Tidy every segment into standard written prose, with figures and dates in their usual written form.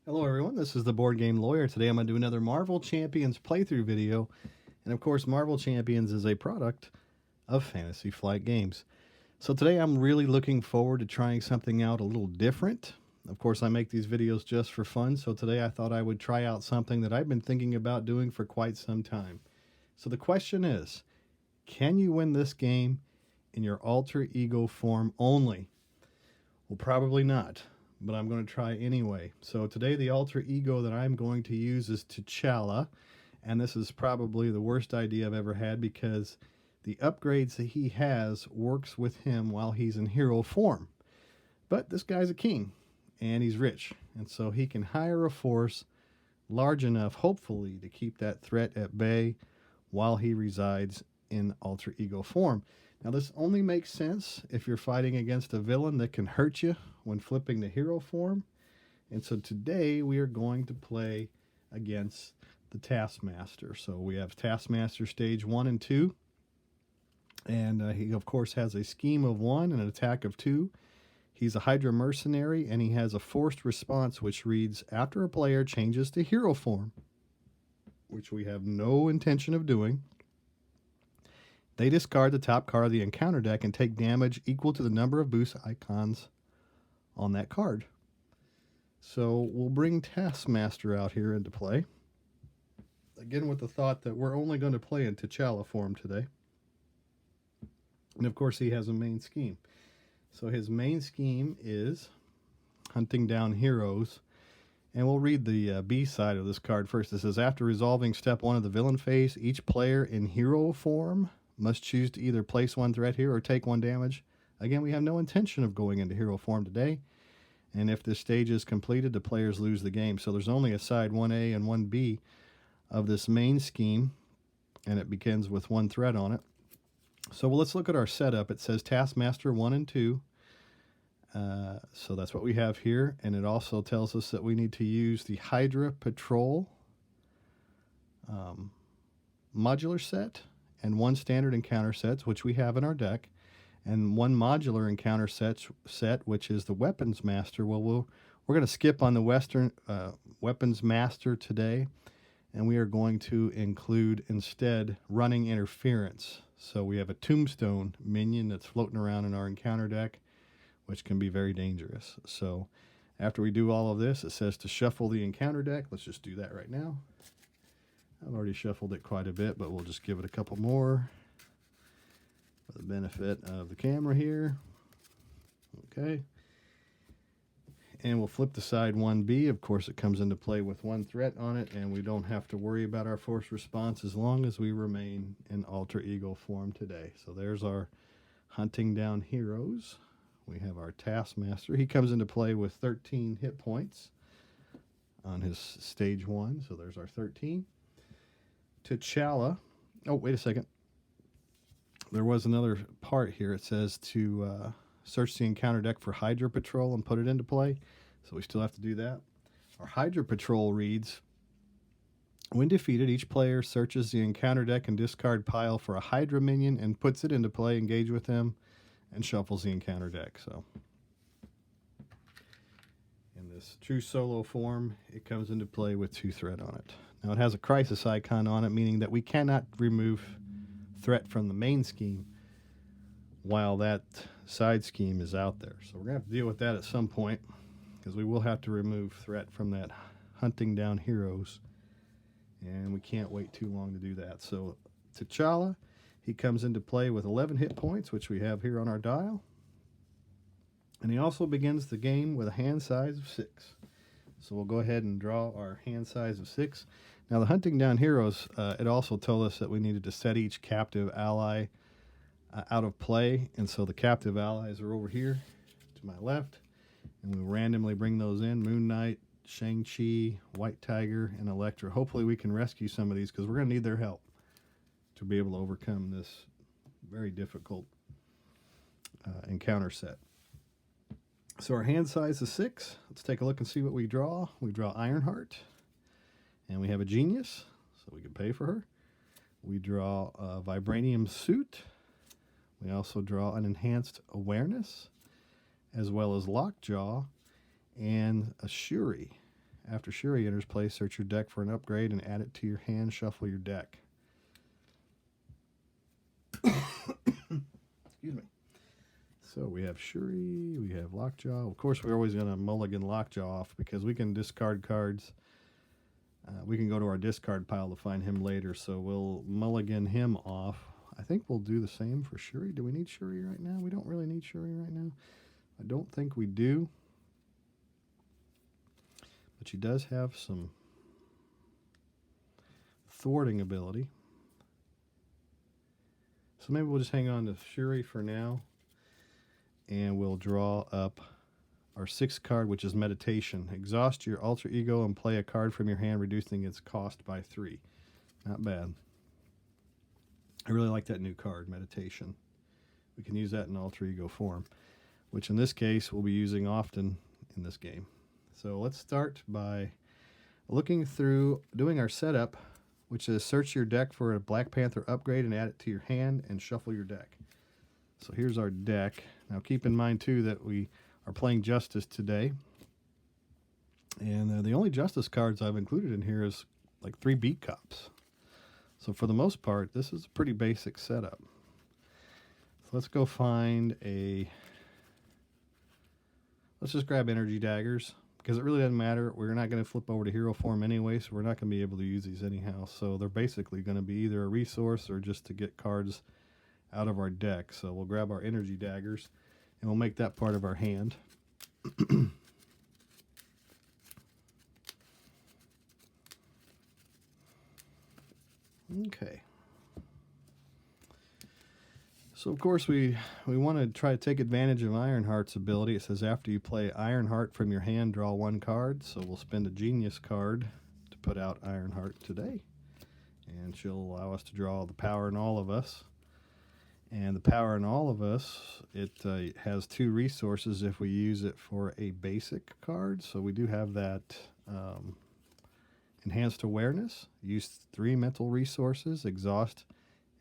Hello everyone, this is the Board Game Lawyer. Today I'm going to do another Marvel Champions playthrough video. And of course, Marvel Champions is a product of Fantasy Flight Games. So today I'm really looking forward to trying something out a little different. Of course, I make these videos just for fun, so today I thought I would try out something that I've been thinking about doing for quite some time. So the question is, can you win this game in your alter ego form only? Well, probably not, but I'm going to try anyway. So today the alter ego that I'm going to use is T'Challa, and this is probably the worst idea I've ever had because the upgrades that he has works with him while he's in hero form. But this guy's a king, and he's rich, and so he can hire a force large enough, hopefully, to keep that threat at bay while he resides in alter ego form. Now, this only makes sense if you're fighting against a villain that can hurt you when flipping to hero form. And so today we are going to play against the Taskmaster. So we have Taskmaster stage 1 and 2. And he, of course, has a scheme of 1 and an attack of 2. He's a Hydra mercenary, and he has a forced response which reads, after a player changes to hero form, which we have no intention of doing, they discard the top card of the encounter deck and take damage equal to the number of boost icons on that card. So we'll bring Taskmaster out here into play. Again, with the thought that we're only going to play in T'Challa form today. And of course, he has a main scheme. So his main scheme is hunting down heroes. And we'll read the B side of this card first. It says, after resolving step 1 of the villain phase, each player in hero form must choose to either place 1 threat here or take 1 damage. Again, we have no intention of going into hero form today. And if this stage is completed, the players lose the game. So there's only a side 1A and 1B of this main scheme, and it begins with 1 threat on it. So let's look at our setup. It says Taskmaster 1 and 2. So that's what we have here. And it also tells us that we need to use the Hydra Patrol modular set and 1 standard encounter sets, which we have in our deck, and 1 modular encounter set, which is the Weapons Master. Well, we're going to skip on the Western Weapons Master today, and we are going to include instead running interference. So we have a Tombstone minion that's floating around in our encounter deck, which can be very dangerous. So after we do all of this, it says to shuffle the encounter deck. Let's just do that right now. I've already shuffled it quite a bit, but we'll just give it a couple more for the benefit of the camera here. Okay. And we'll flip the side 1B. Of course, it comes into play with 1 threat on it, and we don't have to worry about our force response as long as we remain in alter ego form today. So there's our hunting down heroes. We have our Taskmaster. He comes into play with 13 hit points on his stage 1. So there's our 13. T'Challa. Oh, wait a second. There was another part here. It says to search the encounter deck for Hydra Patrol and put it into play. So we still have to do that. Our Hydra Patrol reads, when defeated, each player searches the encounter deck and discard pile for a Hydra minion and puts it into play, engage with him, and shuffles the encounter deck. So in this true solo form, it comes into play with 2 threat on it. Now it has a crisis icon on it, meaning that we cannot remove threat from the main scheme while that side scheme is out there. So we're going to have to deal with that at some point, because we will have to remove threat from that hunting down heroes, and we can't wait too long to do that. So T'Challa, he comes into play with 11 hit points, which we have here on our dial. And he also begins the game with a hand size of 6. So we'll go ahead and draw our hand size of 6. Now the hunting down heroes, it also told us that we needed to set each captive ally out of play. And so the captive allies are over here to my left. And we'll randomly bring those in. Moon Knight, Shang-Chi, White Tiger, and Elektra. Hopefully we can rescue some of these, because we're going to need their help to be able to overcome this very difficult encounter set. So our hand size is 6. Let's take a look and see what we draw. We draw Ironheart, and we have a Genius, so we can pay for her. We draw a Vibranium Suit. We also draw an Enhanced Awareness, as well as Lockjaw and a Shuri. After Shuri enters play, search your deck for an upgrade and add it to your hand. Shuffle your deck. Excuse me. So we have Shuri, we have Lockjaw. Of course, we're always going to mulligan Lockjaw off because we can discard cards. We can go to our discard pile to find him later, so we'll mulligan him off. I think we'll do the same for Shuri. Do we need Shuri right now? We don't really need Shuri right now. I don't think we do. But she does have some thwarting ability. So maybe we'll just hang on to Shuri for now. And we'll draw up our 6th card, which is Meditation. Exhaust your alter ego and play a card from your hand, reducing its cost by 3. Not bad. I really like that new card, Meditation. We can use that in alter ego form, which in this case we'll be using often in this game. So let's start by looking through, doing our setup, which is search your deck for a Black Panther upgrade and add it to your hand and shuffle your deck. So here's our deck. Now keep in mind too that we are playing Justice today. And the only Justice cards I've included in here is like 3 beat cops. So for the most part, this is a pretty basic setup. So let's go find a... Let's just grab energy daggers, because it really doesn't matter. We're not going to flip over to hero form anyway, so we're not going to be able to use these anyhow. So they're basically going to be either a resource or just to get cards out of our deck. So we'll grab our energy daggers, and we'll make that part of our hand. Okay. So of course we want to try to take advantage of Ironheart's ability. It says after you play Ironheart from your hand, draw 1 card. So we'll spend a Genius card to put out Ironheart today. And she'll allow us to draw the Power in All of Us. And the Power in All of Us, it has 2 resources if we use it for a basic card. So we do have that Enhanced Awareness. Use 3 mental resources. Exhaust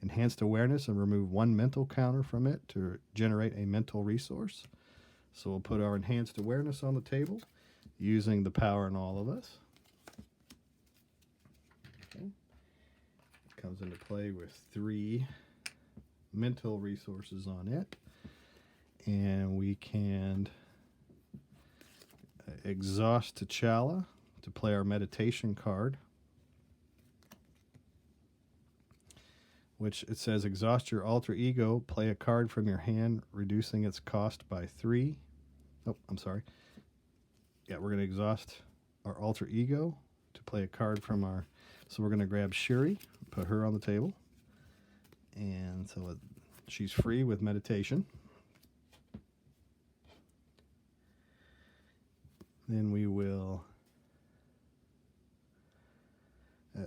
Enhanced Awareness and remove 1 mental counter from it to generate a mental resource. So we'll put our Enhanced Awareness on the table using the Power in All of Us. Okay. It comes into play with 3 mental resources on it. And we can exhaust T'Challa to play our Meditation card, which it says exhaust your alter ego, play a card from your hand, reducing its cost by 3. Oh, I'm sorry. Yeah, we're going to exhaust our alter ego to play a card from our... So we're going to grab Shuri, put her on the table. And so she's free with Meditation. Then we will...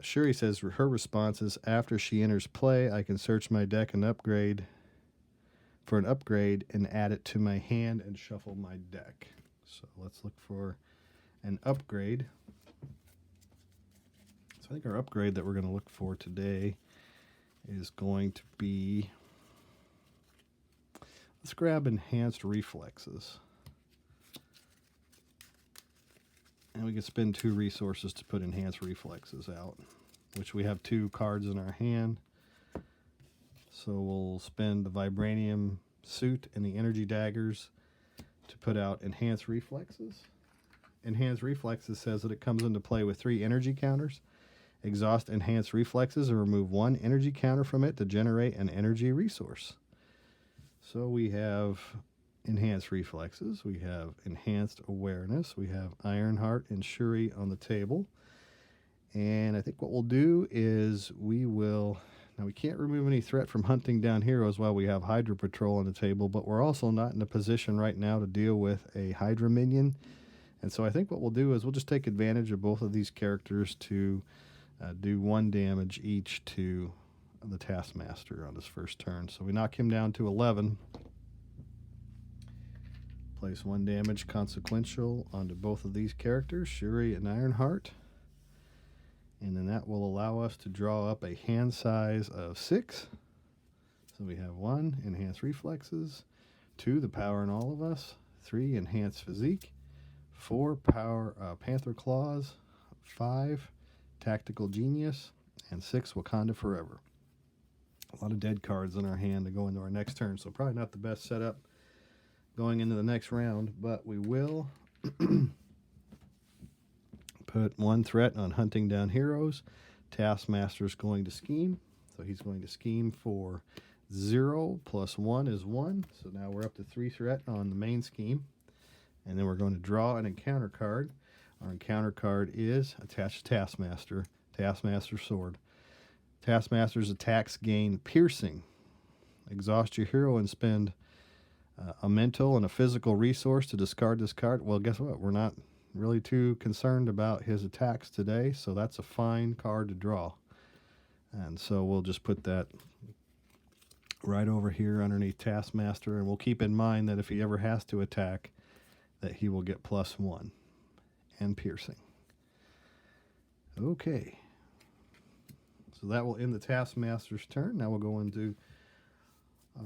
Shuri says her response is, after she enters play, I can search my deck and upgrade for an upgrade and add it to my hand and shuffle my deck. So let's look for an upgrade. So I think our upgrade that we're going to look for today is going to be, let's grab Enhanced Reflexes. And we can spend 2 resources to put Enhanced Reflexes out, which we have 2 cards in our hand. So we'll spend the Vibranium Suit and the Energy Daggers to put out Enhanced Reflexes. Enhanced Reflexes says that it comes into play with 3 energy counters. Exhaust Enhanced Reflexes and remove 1 energy counter from it to generate an energy resource. So we have Enhanced Reflexes, we have Enhanced Awareness, we have Ironheart and Shuri on the table. And I think what we'll do is we will... Now, we can't remove any threat from hunting down heroes while we have Hydra Patrol on the table, but we're also not in a position right now to deal with a Hydra minion. And so I think what we'll do is we'll just take advantage of both of these characters to do 1 damage each to the Taskmaster on his first turn. So we knock him down to 11. Place 1 damage consequential onto both of these characters, Shuri and Ironheart. And then that will allow us to draw up a hand size of 6. So we have 1, Enhanced Reflexes, 2, the Power in All of Us, 3, Enhanced Physique, 4 power Panther Claws, 5 Tactical Genius, and 6 Wakanda Forever. A lot of dead cards in our hand to go into our next turn, so probably not the best setup going into the next round, but we will put 1 threat on hunting down heroes. Taskmaster's going to scheme, so he's going to scheme for 0 plus 1 is 1, so now we're up to 3 threat on the main scheme. And then we're going to draw an encounter card. Our encounter card is attached to Taskmaster, Taskmaster Sword. Taskmaster's attacks gain piercing. Exhaust your hero and spend a mental and a physical resource to discard this card. Well, guess what? We're not really too concerned about his attacks today, so that's a fine card to draw. And so we'll just put that right over here underneath Taskmaster, and we'll keep in mind that if he ever has to attack, that he will get +1 and piercing. Okay. So that will end the Taskmaster's turn. Now we'll go into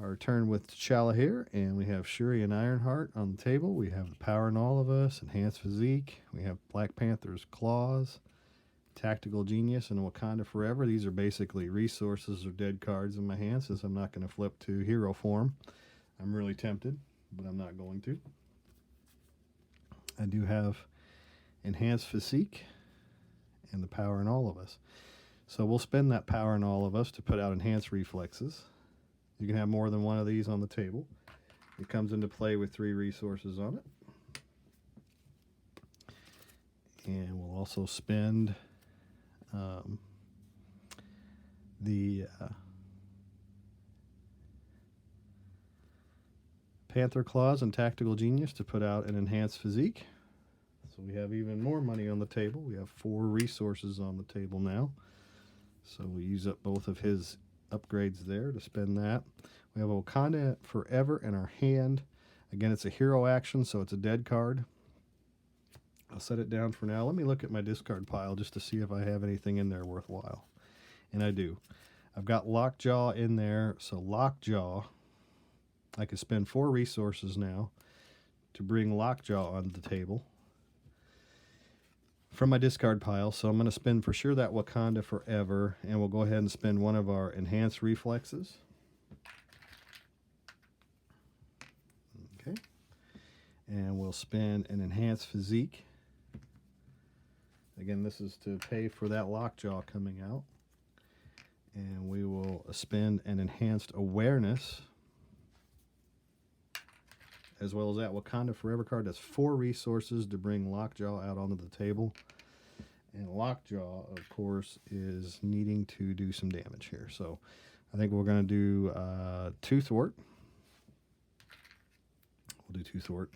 our turn with T'Challa here, and we have Shuri and Ironheart on the table. We have the Power in All of Us, Enhanced Physique. We have Black Panther's Claws, Tactical Genius, and Wakanda Forever. These are basically resources or dead cards in my hand, since I'm not going to flip to hero form. I'm really tempted, but I'm not going to. I do have Enhanced Physique and the Power in All of Us. So we'll spend that Power in All of Us to put out Enhanced Reflexes. You can have more than one of these on the table. It comes into play with 3 resources on it. And we'll also spend the Panther Claws and Tactical Genius to put out an Enhanced Physique. So we have even more money on the table. We have 4 resources on the table now. So we use up both of his upgrades there to spend that. We have Wakanda Forever in our hand. Again, it's a hero action, so it's a dead card. I'll set it down for now. Let me look at my discard pile just to see if I have anything in there worthwhile. And I do. I've got Lockjaw in there, so Lockjaw, I could spend 4 resources now to bring Lockjaw onto the table from my discard pile. So I'm going to spend for sure that Wakanda Forever, and we'll go ahead and spend one of our Enhanced Reflexes. Okay. And we'll spend an Enhanced Physique. Again, this is to pay for that Lockjaw coming out. And we will spend an Enhanced Awareness, as well as that Wakanda Forever card. That's 4 resources to bring Lockjaw out onto the table. And Lockjaw, of course, is needing to do some damage here. So I think we're going to do 2 thwart. We'll do 2 thwart.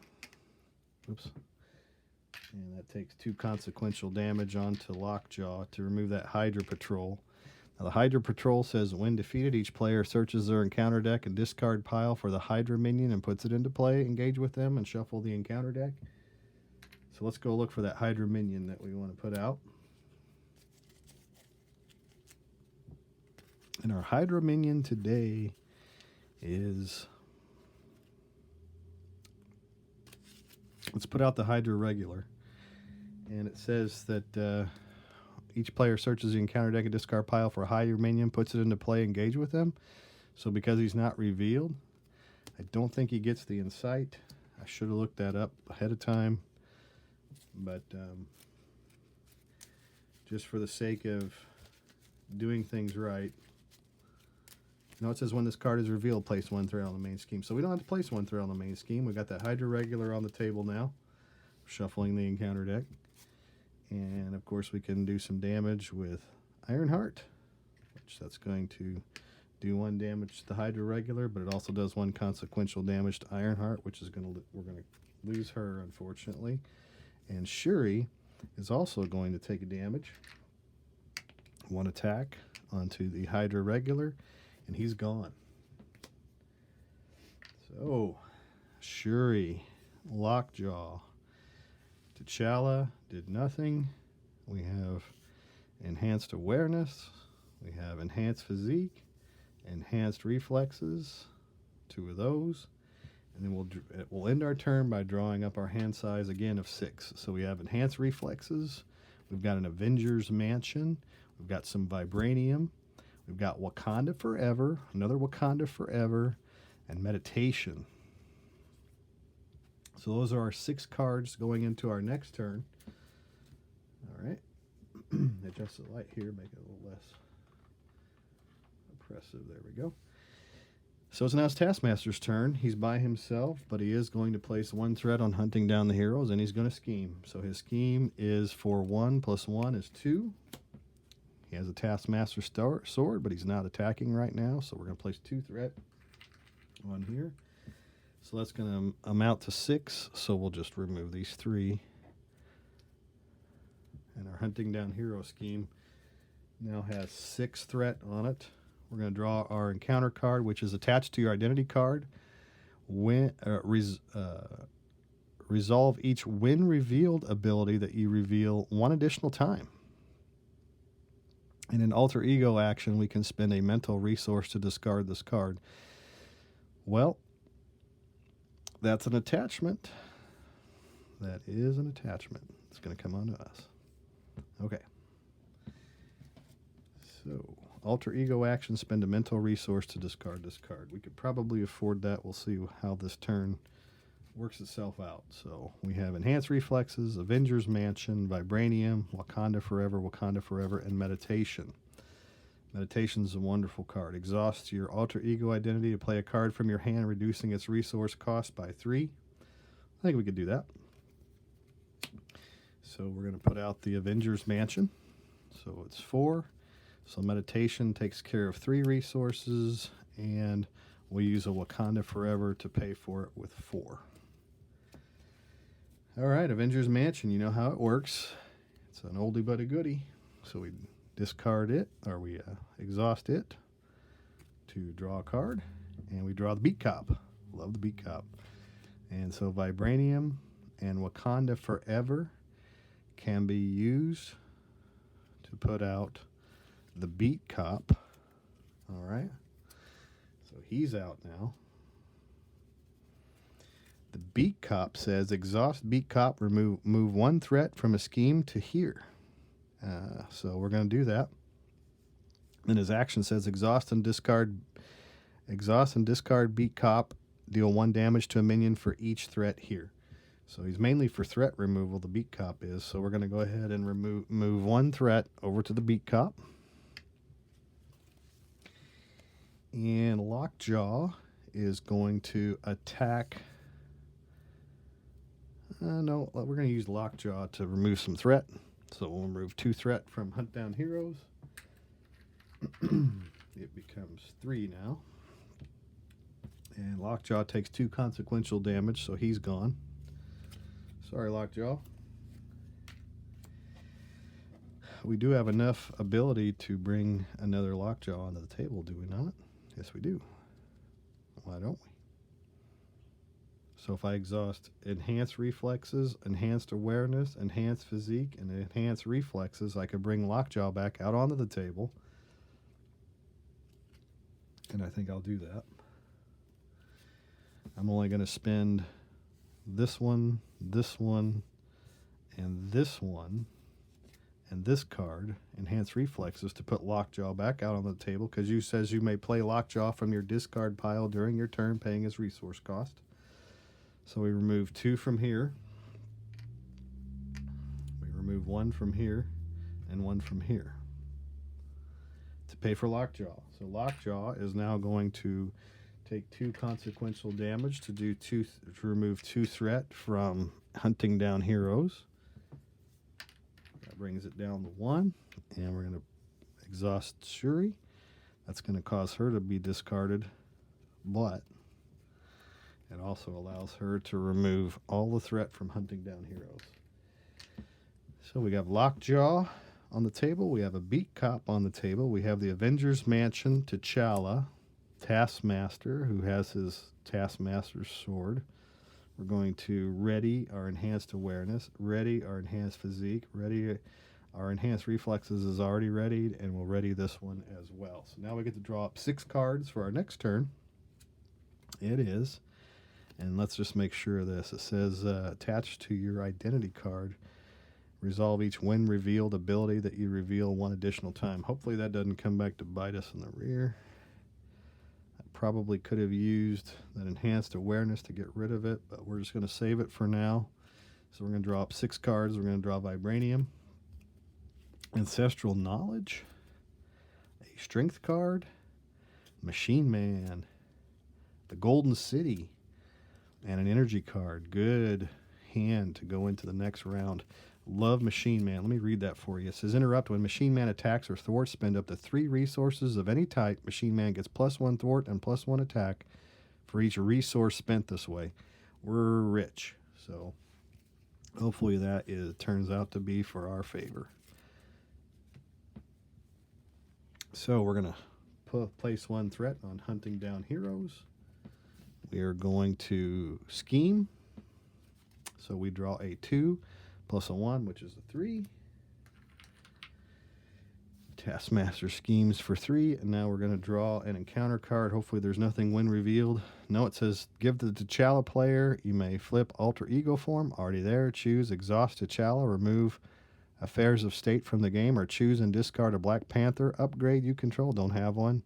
Oops. And that takes 2 consequential damage onto Lockjaw to remove that Hydra Patrol. Now, the Hydra Patrol says, when defeated, each player searches their encounter deck and discard pile for the Hydra minion and puts it into play. Engage with them and shuffle the encounter deck. So let's go look for that Hydra minion that we want to put out. And our Hydra minion today is... Let's put out the Hydra regular. And it says that each player searches the encounter deck and discard pile for a Hydra minion, puts it into play, engage with them. So because he's not revealed, I don't think he gets the Insight. I should have looked that up ahead of time. But just for the sake of doing things right. No, it says when this card is revealed, place 1 threat on the main scheme. So we don't have to place 1 threat on the main scheme. We got that Hydra regular on the table now. Shuffling the encounter deck. And of course we can do some damage with Ironheart, which that's going to do 1 damage to the Hydra regular, but it also does 1 consequential damage to Ironheart, which is we're going to lose her, unfortunately. And Shuri is also going to take a damage. 1 attack onto the Hydra regular, and he's gone. So, Shuri, Lockjaw, T'Challa did nothing. We have Enhanced Awareness. We have Enhanced Physique, Enhanced Reflexes, 2 of those. And then we'll end our turn by drawing up our hand size again of 6. So we have Enhanced Reflexes. We've got an Avengers Mansion. We've got some Vibranium. We've got Wakanda Forever, another Wakanda Forever, and Meditation. So those are our 6 cards going into our next turn. All right. Adjust the light here, make it a little less oppressive. There we go. So it's now Taskmaster's turn. He's by himself, but he is going to place 1 threat on hunting down the heroes, and he's going to scheme. So his scheme is for 1 + 1 is 2. He has a Taskmaster sword, but he's not attacking right now, so we're going to place 2 threat on here. So that's going to amount to 6, so we'll just remove these 3. And our hunting down hero scheme now has 6 threat on it. We're going to draw our encounter card, which is attached to your identity card. Resolve each when revealed ability that you reveal 1 additional time. In an alter ego action, we can spend a mental resource to discard this card. Well, that's an attachment. That is an attachment. It's going to come onto us. Okay. So, alter ego action, spend a mental resource to discard this card. We could probably afford that. We'll see how this turn works itself out. So we have Enhanced Reflexes, Avengers Mansion, Vibranium, Wakanda Forever, and Meditation. Meditation is a wonderful card. Exhausts your alter ego identity to play a card from your hand, reducing its resource cost by 3. I think we could do that. So we're going to put out the Avengers Mansion. So it's 4. So Meditation takes care of 3 resources, and we'll use a Wakanda Forever to pay for it with 4. All right, Avengers Mansion, you know how it works. It's an oldie but a goodie. So we discard it, or we exhaust it to draw a card, and we draw the Beat Cop. Love the Beat Cop. And so Vibranium and Wakanda Forever can be used to put out the Beat Cop. All right. So he's out now. The Beat Cop says, exhaust Beat Cop, move 1 threat from a scheme to here. So we're going to do that. Then his action says, exhaust and discard Beat Cop, deal 1 damage to a minion for each threat here. So he's mainly for threat removal, the Beat Cop is. So we're going to go ahead and move 1 threat over to the Beat Cop. And Lockjaw is going to attack. No, we're going to use Lockjaw to remove some threat. So we'll remove 2 threat from Hunt Down Heroes. It becomes 3 now. And Lockjaw takes 2 consequential damage, so he's gone. Sorry, Lockjaw. We do have enough ability to bring another Lockjaw onto the table, do we not? Yes, we do. Why don't we? So if I exhaust Enhanced Reflexes, Enhanced Awareness, Enhanced Physique, and Enhanced Reflexes, I could bring Lockjaw back out onto the table. And I think I'll do that. I'm only going to spend this one, and this one, and this card, Enhanced Reflexes, to put Lockjaw back out on the table, because you says you may play Lockjaw from your discard pile during your turn, paying his resource cost. So we remove 2 from here. We remove 1 from here and 1 from here to pay for Lockjaw. So Lockjaw is now going to take 2 consequential damage to remove 2 threat from Hunting Down Heroes. That brings it down to 1, and we're going to exhaust Shuri. That's going to cause her to be discarded, but it also allows her to remove all the threat from Hunting Down Heroes. So we have Lockjaw on the table. We have a Beat Cop on the table. We have the Avengers Mansion, T'Challa, Taskmaster, who has his Taskmaster sword. We're going to ready our Enhanced Awareness, ready our Enhanced Physique, ready our Enhanced Reflexes is already readied, and we'll ready this one as well. So now we get to draw up 6 cards for our next turn. It is And let's just make sure of this. It says attached to your identity card. Resolve each when revealed ability that you reveal one additional time. Hopefully that doesn't come back to bite us in the rear. I probably could have used that enhanced awareness to get rid of it, but we're just going to save it for now. So we're going to draw up 6 cards. We're going to draw Vibranium, Ancestral Knowledge, a Strength card, Machine Man, the Golden City, and an Energy card. Good hand to go into the next round. Love Machine Man. Let me read that for you. It says, interrupt. When Machine Man attacks or thwarts, spend up to 3 resources of any type. Machine Man gets +1 thwart and +1 attack for each resource spent this way. We're rich, so hopefully that turns out to be for our favor. So we're going to place 1 threat on hunting down heroes. We are going to scheme. So we draw a 2 plus a 1, which is a 3. Taskmaster schemes for 3, and now we're going to draw an encounter card. Hopefully there's nothing when revealed. No, it says give the T'Challa player. You may flip alter ego form. Already there. Choose exhaust T'Challa. Remove affairs of state from the game, or choose and discard a Black Panther. Upgrade you control. Don't have one.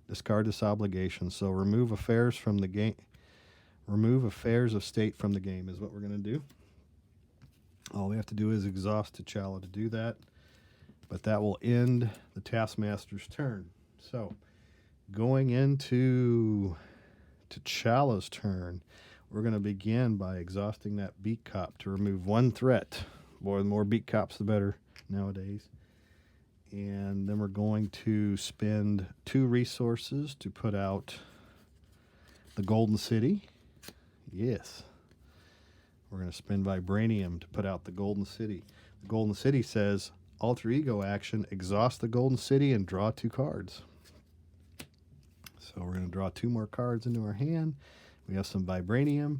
Discard this obligation. So remove affairs from the game. Remove affairs of state from the game is what we're going to do. All we have to do is exhaust T'Challa to do that. But that will end the Taskmaster's turn. So, going into T'Challa's turn, we're going to begin by exhausting that Beat Cop to remove 1 threat. Boy, the more Beat Cops, the better nowadays. And then we're going to spend 2 resources to put out the Golden City. Yes. We're going to spend Vibranium to put out the Golden City. The Golden City says, alter ego action, exhaust the Golden City and draw 2 cards. So we're going to draw 2 more cards into our hand. We have some Vibranium,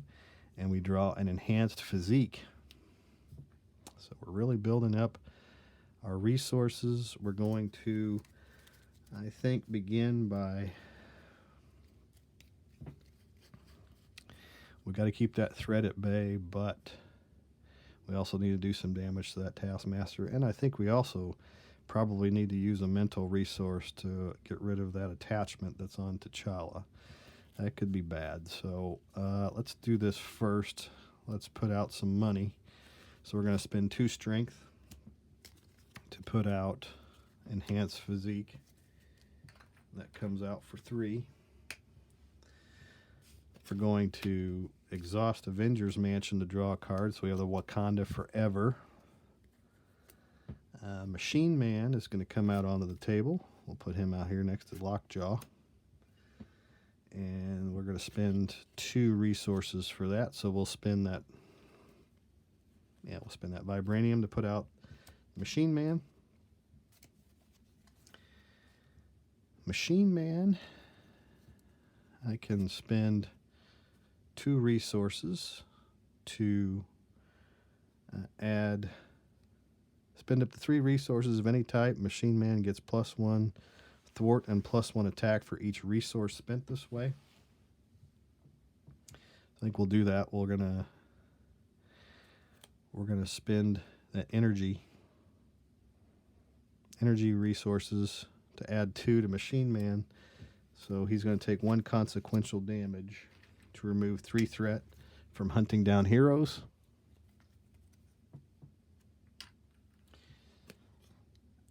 and we draw an enhanced physique. So we're really building up our resources. We're going to, I think, begin by... We got to keep that threat at bay, but we also need to do some damage to that Taskmaster. And I think we also probably need to use a mental resource to get rid of that attachment that's on T'Challa. That could be bad. So let's do this first. Let's put out some money. So we're going to spend 2 strength to put out enhanced physique. That comes out for 3. We're going to exhaust Avengers Mansion to draw a card. So we have the Wakanda Forever. Machine Man is going to come out onto the table. We'll put him out here next to Lockjaw. And we're going to spend 2 resources for that. So we'll spend that. Yeah, we'll spend that Vibranium to put out Machine Man. Machine Man, I can spend 2 resources to spend up to 3 resources of any type. Machine Man gets +1 thwart and +1 attack for each resource spent this way. I think we'll do that. We're gonna spend that energy resources to add 2 to Machine Man. So he's going to take 1 consequential damage to remove 3 threat from hunting down heroes.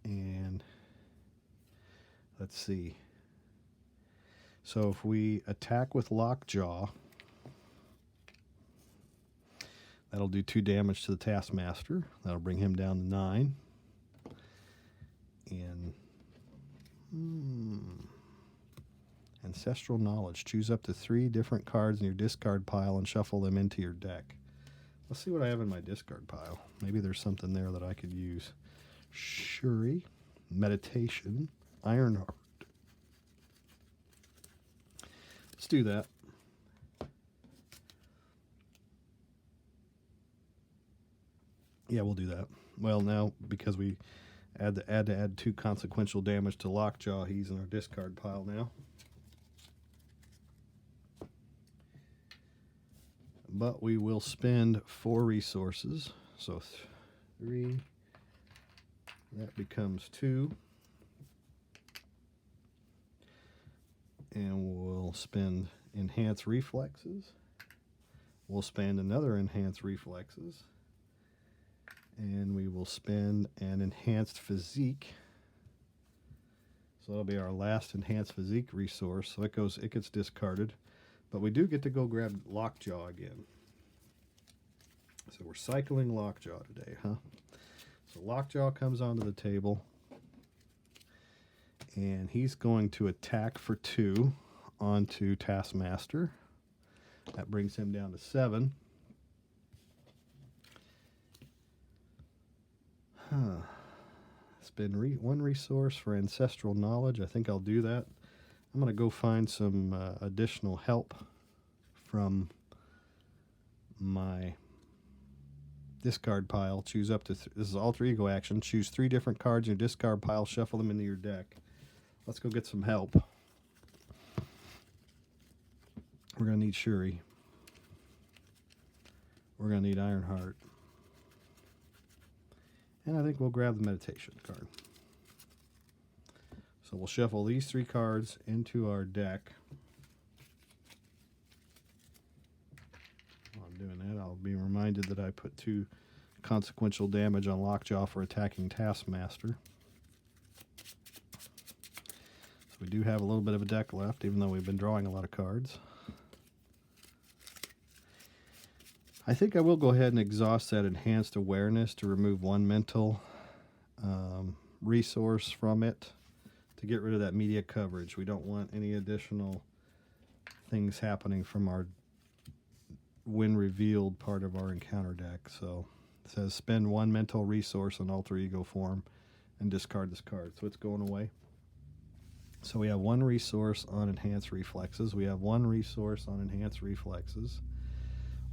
And let's see. So if we attack with Lockjaw, that'll do 2 damage to the Taskmaster. That'll bring him down to 9. And Ancestral Knowledge. Choose up to 3 different cards in your discard pile and shuffle them into your deck. Let's see what I have in my discard pile. Maybe there's something there that I could use. Shuri, Meditation, Ironheart. Let's do that. Yeah, we'll do that. Well, now, because we had to add 2 consequential damage to Lockjaw, he's in our discard pile now. but we will spend 4 resources. So 3, that becomes 2. And we'll spend enhanced reflexes. We'll spend another enhanced reflexes. And we will spend an enhanced physique. So that'll be our last enhanced physique resource. So it gets discarded. But we do get to go grab Lockjaw again. So we're cycling Lockjaw today, huh? So Lockjaw comes onto the table. And he's going to attack for 2 onto Taskmaster. That brings him down to 7. Spend 1 resource for ancestral knowledge. I think I'll do that. I'm going to go find some additional help from my discard pile. Choose up to this is alter ego action. Choose 3 different cards in your discard pile. Shuffle them into your deck. Let's go get some help. We're going to need Shuri. We're going to need Ironheart. And I think we'll grab the meditation card. So we'll shuffle these 3 cards into our deck. While I'm doing that, I'll be reminded that I put 2 consequential damage on Lockjaw for attacking Taskmaster. We do have a little bit of a deck left, even though we've been drawing a lot of cards. I think I will go ahead and exhaust that enhanced awareness to remove 1 mental resource from it to get rid of that media coverage. We don't want any additional things happening from our when revealed part of our encounter deck. So it says spend 1 mental resource on alter ego form and discard this card. So it's going away. So we have 1 resource on enhanced reflexes. We have 1 resource on enhanced reflexes.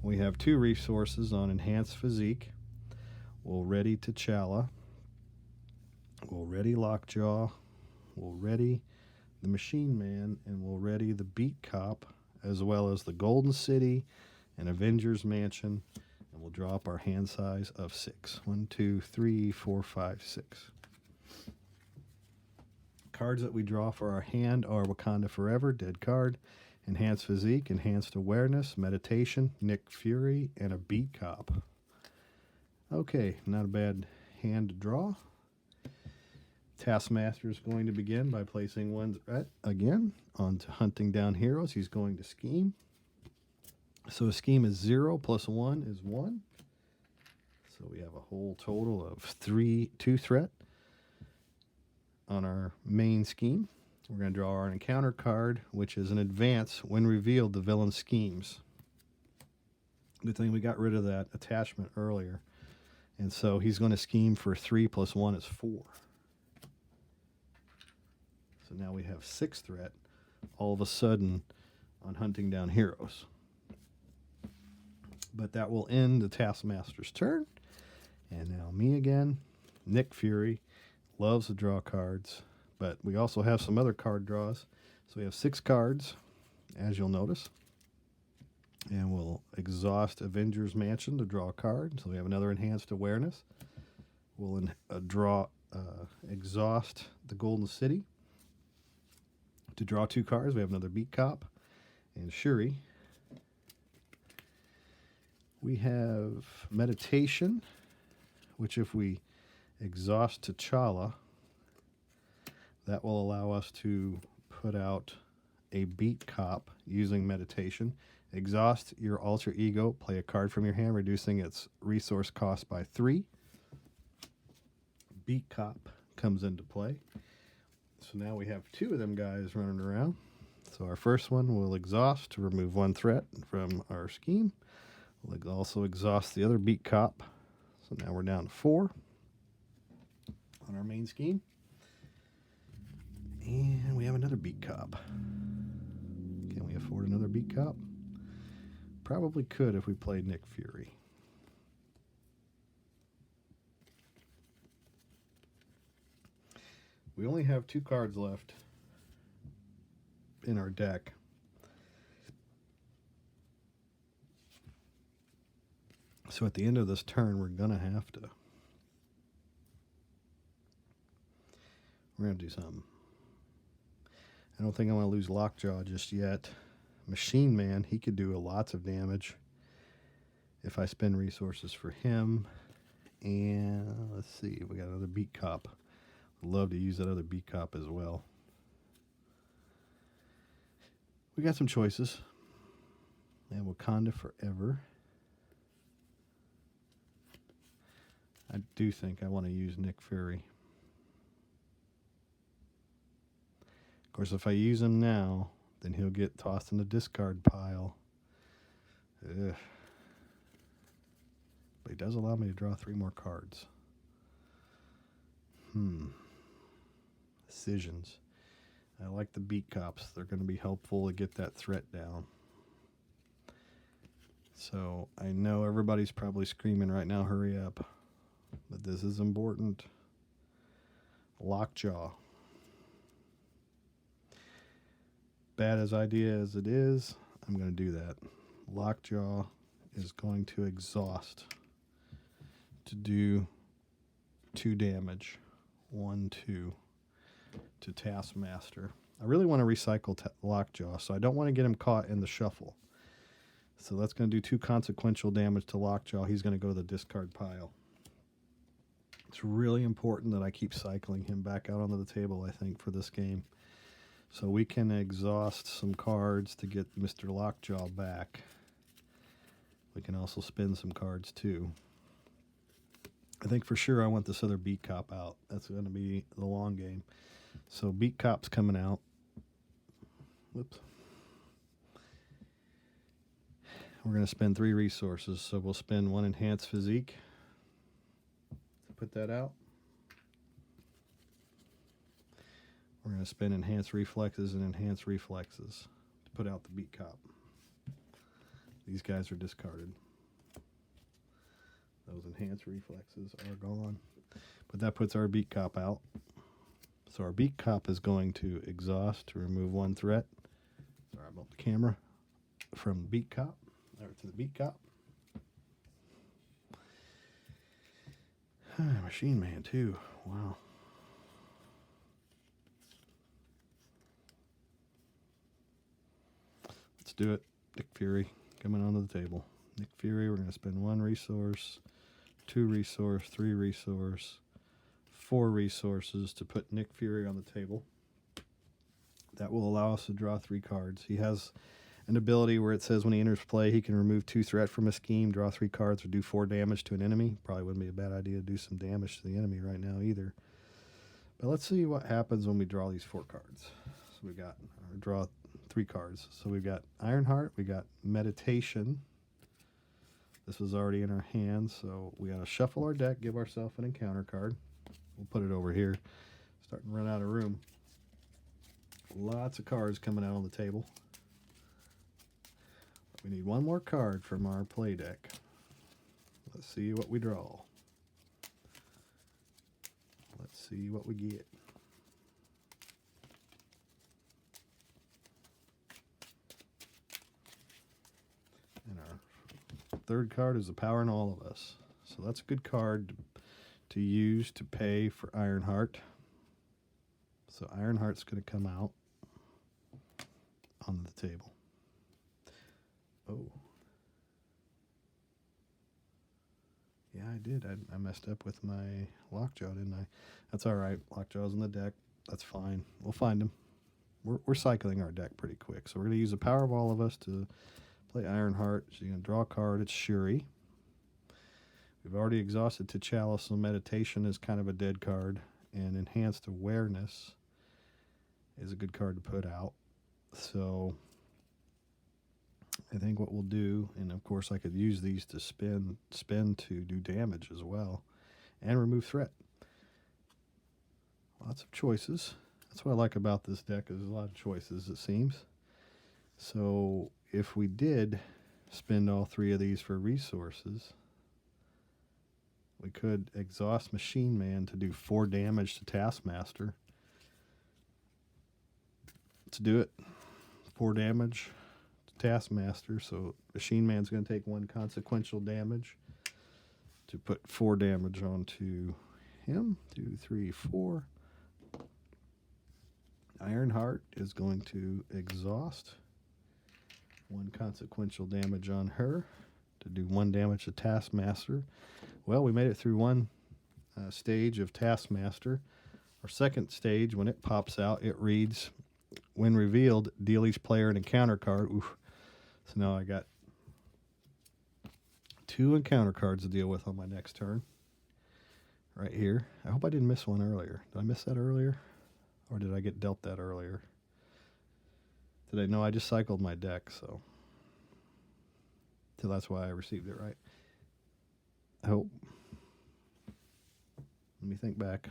We have 2 resources on enhanced physique. We'll ready T'Challa. We'll ready Lockjaw. We'll ready the Machine Man. And we'll ready the Beat Cop, as well as the Golden City and Avengers Mansion. And we'll draw up our hand size of 6. 1, 2, 3, 4, 5, 6. Cards that we draw for our hand are Wakanda Forever, dead card, enhanced physique, enhanced awareness, meditation, Nick Fury, and a Beat Cop. Okay, not a bad hand to draw. Taskmaster is going to begin by placing 1 threat again onto hunting down heroes. He's going to scheme. So a scheme is 0 plus 1 is 1. So we have a whole total of 2 threat on our main scheme. We're going to draw our encounter card, which is an advance when revealed the villain schemes. Good thing we got rid of that attachment earlier. And so he's going to scheme for 3 plus 1 is 4. So now we have 6 threat all of a sudden on hunting down heroes. But that will end the Taskmaster's turn. And now me again. Nick Fury loves to draw cards, but we also have some other card draws. So we have 6 cards, as you'll notice. And we'll exhaust Avengers Mansion to draw a card. So we have another enhanced awareness. We'll exhaust the Golden City to draw 2 cards. We have another Beat Cop and Shuri. We have Meditation, which if we exhaust T'Challa, that will allow us to put out a Beat Cop using Meditation. Exhaust your alter ego, play a card from your hand, reducing its resource cost by 3. Beat Cop comes into play. So now we have 2 of them guys running around. So our first one will exhaust to remove 1 threat from our scheme. We'll also exhaust the other Beat Cop. So now we're down to 4 on our main scheme. And we have another Beat Cop. Can we afford another Beat Cop? Probably could if we played Nick Fury. We only have 2 cards left in our deck. So at the end of this turn, we're going to have to. We're going to do something. I don't think I want to lose Lockjaw just yet. Machine Man, he could do lots of damage if I spend resources for him. And let's see, we got another Beat Cop. I'd love to use that other Beat Cop as well. We got some choices. And Wakanda Forever. I do think I want to use Nick Fury. Of course, if I use him now, then he'll get tossed in the discard pile. Ugh. But he does allow me to draw 3 more cards. Decisions. I like the Beat Cops. They're going to be helpful to get that threat down. So I know everybody's probably screaming right now, hurry up. But this is important. Lockjaw. Bad as idea as it is, I'm going to do that. Lockjaw is going to exhaust to do 2 damage. 1, 2 to Taskmaster. I really want to recycle Lockjaw, so I don't want to get him caught in the shuffle. So that's going to do 2 consequential damage to Lockjaw. He's going to go to the discard pile. It's really important that I keep cycling him back out onto the table, I think, for this game. So we can exhaust some cards to get Mr. Lockjaw back. We can also spin some cards, too. I think for sure I want this other Beat Cop out. That's going to be the long game. So Beat Cop's coming out. Whoops. We're going to spend 3 resources. So we'll spend 1 Enhanced Physique to put that out. We're going to spend Enhanced Reflexes and Enhanced Reflexes to put out the Beat Cop. These guys are discarded. Those Enhanced Reflexes are gone. But that puts our Beat Cop out. So our Beat Cop is going to exhaust to remove 1 threat. Sorry about the camera. From Beat Cop, or to the Beat Cop. Machine Man too. Wow. Let's do it. Nick Fury coming onto the table. Nick Fury, we're going to spend 1 resource, 2 resource, 3 resource, 4 resources to put Nick Fury on the table. That will allow us to draw 3 cards. He has an ability where it says when he enters play, he can remove 2 threat from a scheme, draw 3 cards, or do 4 damage to an enemy. Probably wouldn't be a bad idea to do some damage to the enemy right now either. But let's see what happens when we draw these 4 cards. So we got, or draw 3 cards. So we've got Ironheart, we got Meditation. This was already in our hands, so we got to shuffle our deck, give ourselves an encounter card. We'll put it over here. Starting to run out of room. Lots of cards coming out on the table. We need 1 more card from our play deck. Let's see what we draw. Let's see what we get. And our 3rd card is the Power in All of Us. So that's a good card to use to pay for Ironheart. So Ironheart's going to come out on the table. Oh. Yeah, I did. I messed up with my Lockjaw, didn't I? That's all right. Lockjaw's in the deck. That's fine. We'll find him. We're cycling our deck pretty quick. So we're going to use the Power of All of Us to play Ironheart. So you're going to draw a card. It's Shuri. We've already exhausted T'Challa, so Meditation is kind of a dead card. And Enhanced Awareness is a good card to put out. So I think what we'll do, and of course I could use these to spin to do damage as well, and remove threat. Lots of choices. That's what I like about this deck, is there's a lot of choices, it seems. So if we did spend all 3 of these for resources, we could exhaust Machine Man to do 4 damage to Taskmaster. Let's do it. 4 damage to Taskmaster. So Machine Man's going to take 1 consequential damage. to put 4 damage onto him. 2, 3, 4. Ironheart is going to exhaust. 1 consequential damage on her to do 1 damage to Taskmaster. Well, we made it through 1 stage of Taskmaster. Our second stage, when it pops out, it reads, when revealed, deal each player an encounter card. Oof. So now I got 2 encounter cards to deal with on my next turn. Right here. I hope I didn't miss one earlier. Did I miss that earlier? Or did I get dealt that earlier? Did I? No, I just cycled my deck, so that's why I received it right. I hope. Let me think back.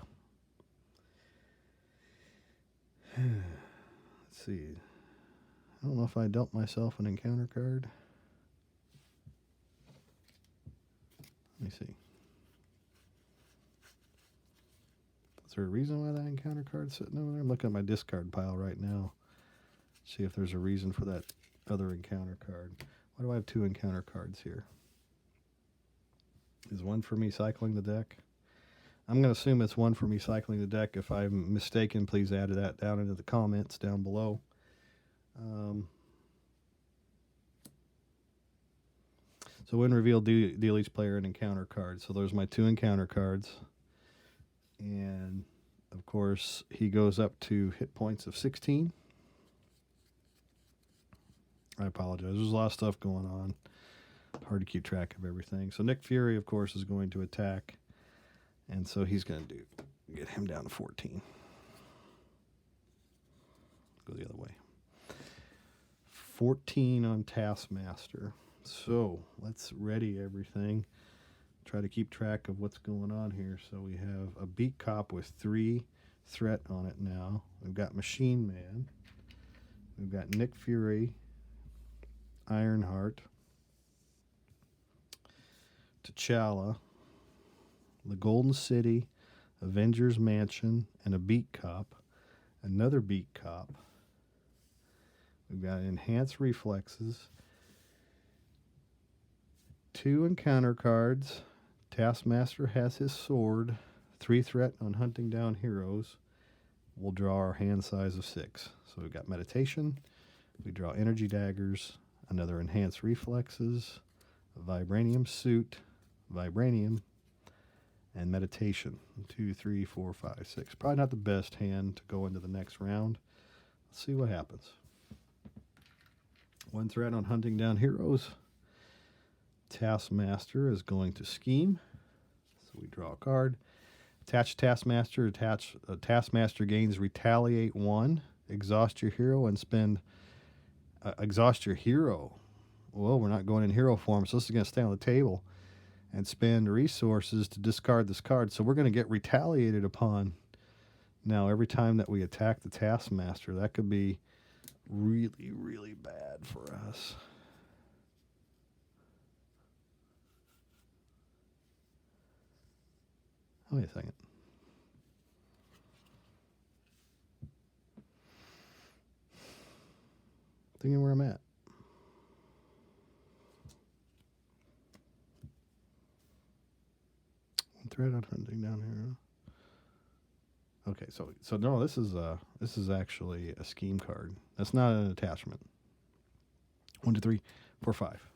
Let's see. I don't know if I dealt myself an encounter card. Let me see. Is there a reason why that encounter card's sitting over there? I'm looking at my discard pile right now. See if there's a reason for that other encounter card. Why do I have 2 encounter cards here? Is one for me cycling the deck? I'm going to assume it's one for me cycling the deck. If I'm mistaken, please add that down into the comments down below. So when revealed, deal each player an encounter card. So there's my 2 encounter cards. And, of course, he goes up to hit points of 16. I apologize. There's a lot of stuff going on. Hard to keep track of everything. So Nick Fury, of course, is going to attack. And so he's going to get him down to 14. Go the other way. 14 on Taskmaster. So let's ready everything. Try to keep track of what's going on here. So we have a Beat Cop with 3 threat on it now. We've got Machine Man. We've got Nick Fury, Ironheart, T'Challa, the Golden City, Avengers Mansion, and a Beat Cop. Another Beat Cop. We've got Enhanced Reflexes. 2 encounter cards. Taskmaster has his sword. 3 threat on hunting down heroes. We'll draw our hand size of 6. So we've got Meditation. We draw Energy Daggers. Another Enhanced Reflexes. A Vibranium Suit. Vibranium. And Meditation. 2, 3, 4, 5, 6. Probably not the best hand to go into the next round. Let's see what happens. 1 threat on hunting down heroes. Taskmaster is going to scheme. So we draw a card. Attach Taskmaster. Taskmaster gains Retaliate 1. Exhaust your hero and spend... exhaust your hero. Well, we're not going in hero form, so this is going to stay on the table. And spend resources to discard this card. So we're going to get retaliated upon. Now, every time that we attack the Taskmaster, that could be really, really bad for us. Wait a second. Thinking where I'm at. Thread on hunting down here. Okay, so no, this is actually a scheme card. That's not an attachment. 1, 2, 3, 4, 5.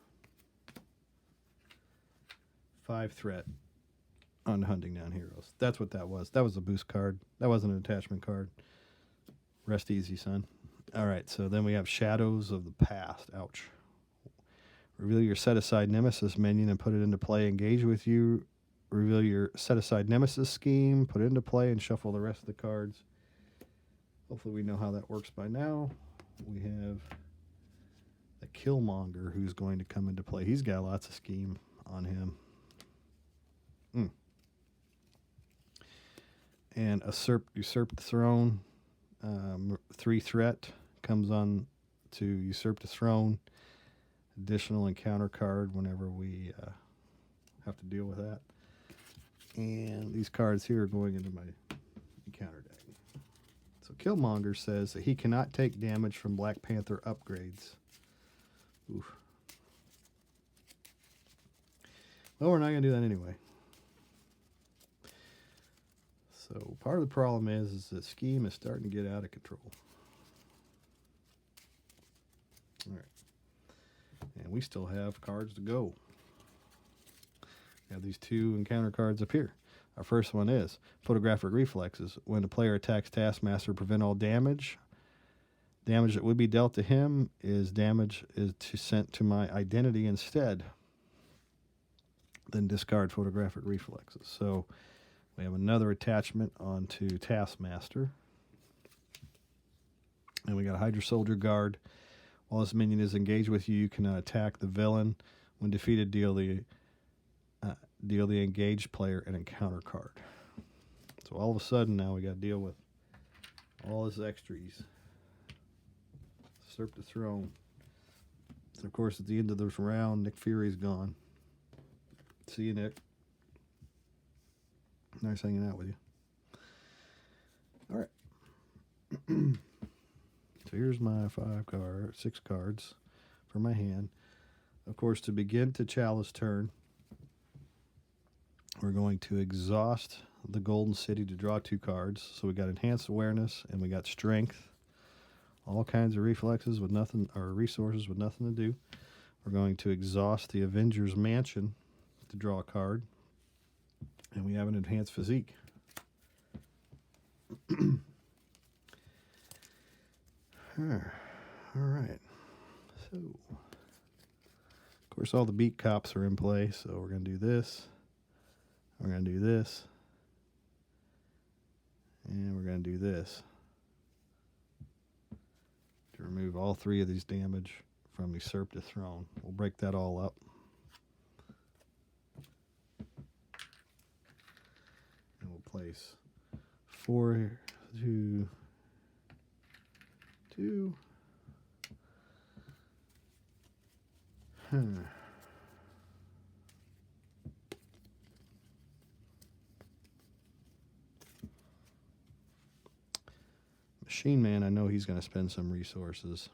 5 threat on hunting down heroes. That's what that was. That was a boost card. That wasn't an attachment card. Rest easy, son. All right, so then we have Shadows of the Past. Ouch. Reveal your set-aside Nemesis minion and put it into play. Engage with you. Reveal your set-aside Nemesis scheme, put it into play, and shuffle the rest of the cards. Hopefully we know how that works by now. We have the Killmonger who's going to come into play. He's got lots of scheme on him. And Usurp the Throne. 3 threat comes on to Usurp the Throne. Additional encounter card whenever we have to deal with that. And these cards here are going into my encounter deck. So Killmonger says that he cannot take damage from Black Panther upgrades. Oof. Well, we're not going to do that anyway. So part of the problem is the scheme is starting to get out of control. All right. And we still have cards to go. We have these 2 encounter cards up here. Our first one is Photographic Reflexes. When the player attacks Taskmaster, prevent all damage. Damage that would be dealt to him is sent to my identity instead. Then discard Photographic Reflexes. So we have another attachment onto Taskmaster. And we got a Hydra Soldier Guard. While this minion is engaged with you, you cannot attack the villain. When defeated, deal the engaged player an encounter card. So all of a sudden now we got to deal with all his extras. Usurp the throne. And of course, at the end of this round, Nick Fury's gone. See you, Nick. Nice hanging out with you. All right. So here's my 6 cards for my hand. Of course, to begin T'Challa's turn, we're going to exhaust the Golden City to draw 2 cards. So we got Enhanced Awareness and we got Strength. All kinds of reflexes with nothing, or resources with nothing to do. We're going to exhaust the Avengers Mansion to draw a card. And we have an Enhanced Physique. All right. So, of course, all the beat cops are in play. So we're going to do this. We're going to do this. And we're going to do this. To remove all 3 of these damage from Usurp the Throne. We'll break that all up. And we'll place 4, 2, 2. Machine Man, I know he's going to spend some resources.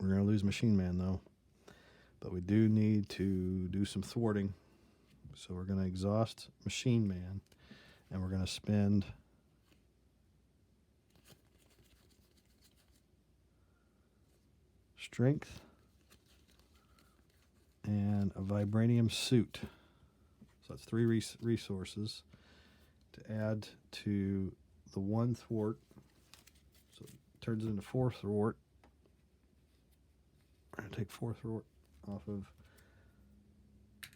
We're going to lose Machine Man, though. But we do need to do some thwarting. So we're going to exhaust Machine Man. And we're going to spend Strength and a Vibranium Suit. So that's 3 resources to add to the 1 thwart. So it turns into 4 thwart. I'm going to take 4 thwart off of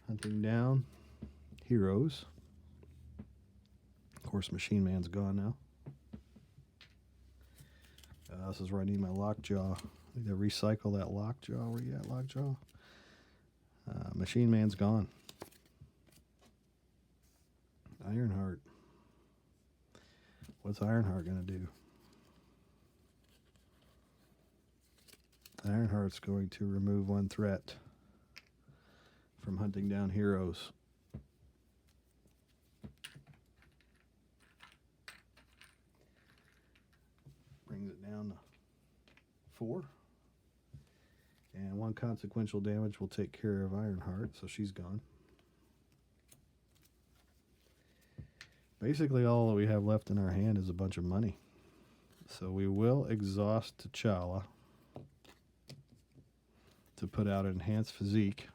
Hunting Down Heroes. Of course, Machine Man's gone now. This is where I need my lockjaw. I need to recycle that lockjaw. Where you at, lockjaw? Machine Man's gone. Ironheart. What's Ironheart going to do? Ironheart's going to remove 1 threat from Hunting Down Heroes. Brings it down to 4. And 1 consequential damage will take care of Ironheart, so she's gone. Basically, all that we have left in our hand is a bunch of money. So we will exhaust T'Challa to put out an Enhanced Physique.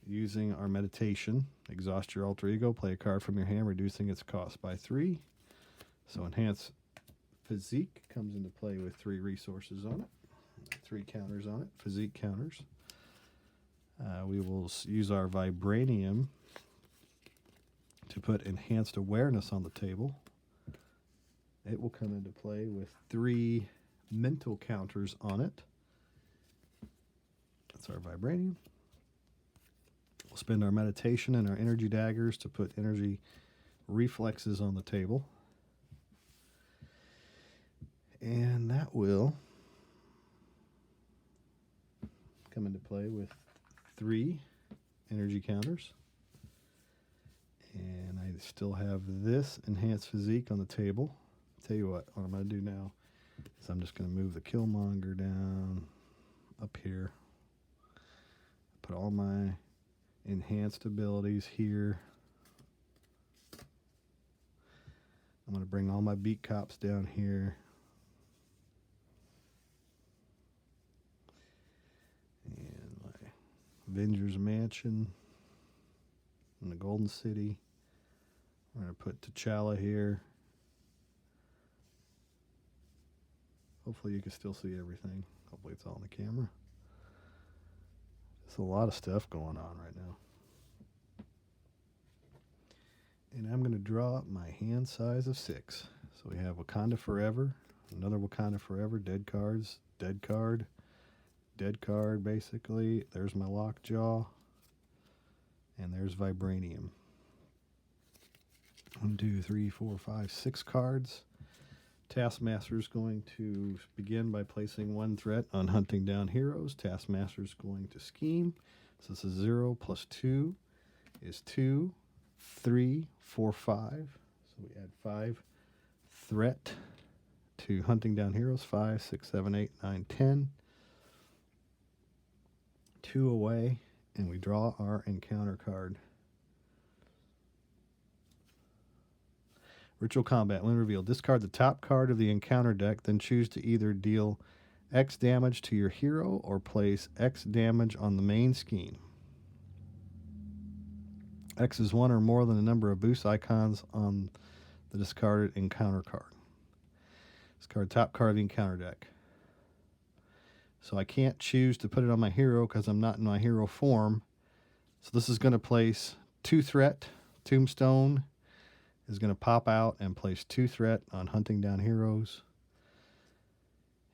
Using our meditation, exhaust your alter ego, play a card from your hand, reducing its cost by 3. So Enhanced Physique comes into play with 3 resources on it. 3 counters on it, Physique counters. We will use our Vibranium to put Enhanced Awareness on the table. It will come into play with 3 mental counters on it. That's our Vibranium. We'll spend our meditation and our energy daggers to put energy reflexes on the table. And that will come into play with 3 energy counters. And I still have this Enhanced Physique on the table. Tell you what I'm going to do now is I'm just going to move the Killmonger down up here. Put all my enhanced abilities here. I'm going to bring all my beat cops down here. And my Avengers Mansion in the Golden City. We're going to put T'Challa here. Hopefully you can still see everything. Hopefully it's all on the camera. There's a lot of stuff going on right now. And I'm going to draw up my hand size of 6. So we have Wakanda Forever, another Wakanda Forever, dead cards, dead card, basically. There's my Lockjaw, and there's Vibranium. 1, 2, 3, 4, 5, 6 cards. Taskmaster is going to begin by placing 1 threat on hunting down heroes. Taskmaster is going to scheme. So this is 0 plus 2 is 2, 3, 4, 5. So we add 5 threat to hunting down heroes. 5, 6, 7, 8, 9, 10. 2 away, and we draw our encounter card. Ritual Combat. When revealed, discard the top card of the encounter deck, then choose to either deal X damage to your hero or place X damage on the main scheme. X is 1 or more than the number of boost icons on the discarded encounter card. Discard top card of the encounter deck. So I can't choose to put it on my hero because I'm not in my hero form. So this is going to place 2 threat. Tombstone is going to pop out and place 2 threat on hunting down heroes.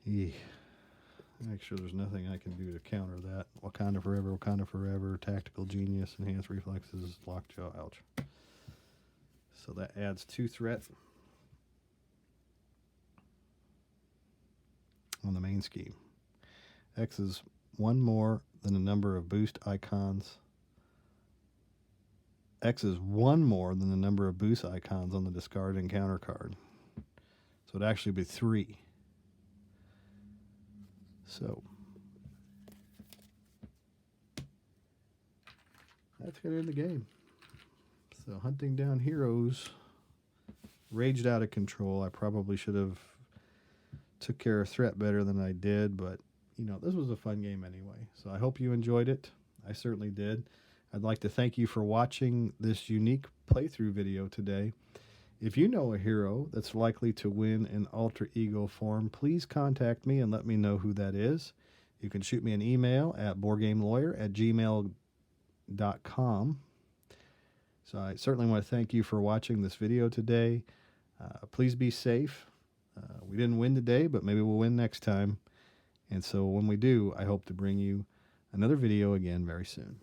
Make sure there's nothing I can do to counter that. Wakanda Forever, Tactical Genius, Enhanced Reflexes, Lockjaw, ouch. So that adds 2 threat on the main scheme. X is 1 more than the number of boost icons. X is 1 more than the number of boost icons on the discarded encounter card. So it'd actually be 3. So that's going to end the game. So hunting down heroes raged out of control. I probably should have took care of threat better than I did, but you know, this was a fun game anyway. So I hope you enjoyed it. I certainly did. I'd like to thank you for watching this unique playthrough video today. If you know a hero that's likely to win in alter ego form, please contact me and let me know who that is. You can shoot me an email at boardgamelawyer@gmail.com. So I certainly want to thank you for watching this video today. Please be safe. We didn't win today, but maybe we'll win next time. And so when we do, I hope to bring you another video again very soon.